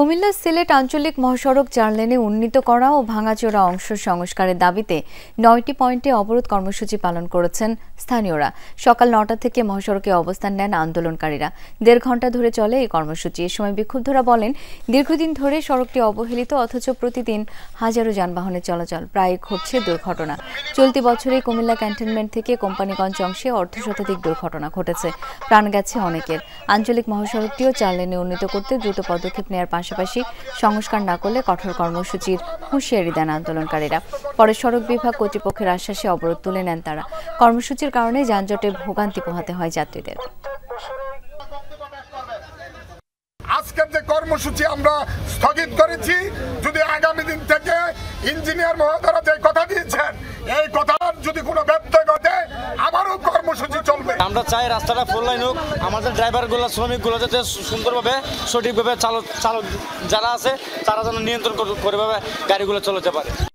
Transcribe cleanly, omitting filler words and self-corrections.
কুমিল্লা সিলেট আঞ্চলিক মহাসড়ক ৪ লেনে উন্নীত করা ও ভাঙাচোরা অংশ সংস্কারের দাবিতে ৯টি পয়েন্টে অবরোধ কর্মসূচি পালন করেছেন স্থানীয়রা। সকাল ৯টা থেকে মহাসড়কে অবস্থান নেন আন্দোলনকারীরা। ১.৫ ঘণ্টা ধরে চলে এই কর্মসূচি। এ সময় বিক্ষুব্ধরা বলেন, দীর্ঘদিন ধরে সড়কটি অবহেলিত, অথচ প্রতিদিন হাজারো যানবাহনের চলাচল, প্রায় ঘটছে দুর্ঘটনা। চলতি বছরে কুমিল্লা ক্যান্টনমেন্ট থেকে কোম্পানিগঞ্জ অংশে অর্ধশতাধিক দুর্ঘটনা ঘটেছে, প্রাণ গেছে অনেকের। আঞ্চলিক মহাসড়কটিও ৪ লেনে উন্নীত করতে দ্রুত পদক্ষেপ নেওয়ার পাশাপাশি সংস্কার না করলে কঠোর কর্মসূচির হুঁশিয়ারি দেন আন্দোলনকারীরা। পরে সড়ক বিভাগ কর্তৃপক্ষের আশ্বাসে অবরোধ তুলে নেন তারা। কর্মসূচির কারণে যানজটে ভোগান্তি পোহাতে হয় যাত্রীদের। আজকের যে কর্মসূচি আমরা স্থগিত করেছি, যদি আগামী দিন থেকে ইঞ্জিনিয়ার মহোদয়রা যে কথা দিয়েছেন এই কথার যদি কোনো ব্যত্যয় ঘটে আবারও কর্মসূচি চলবে। আমরা চাই রাস্তাটা ফোর লাইন হোক, আমাদের ড্রাইভারগুলো শ্রমিকগুলো যাতে সুন্দরভাবে সঠিকভাবে চালক যারা আছে তারা যেন নিয়ন্ত্রণ করে গাড়িগুলো চলতে পারে।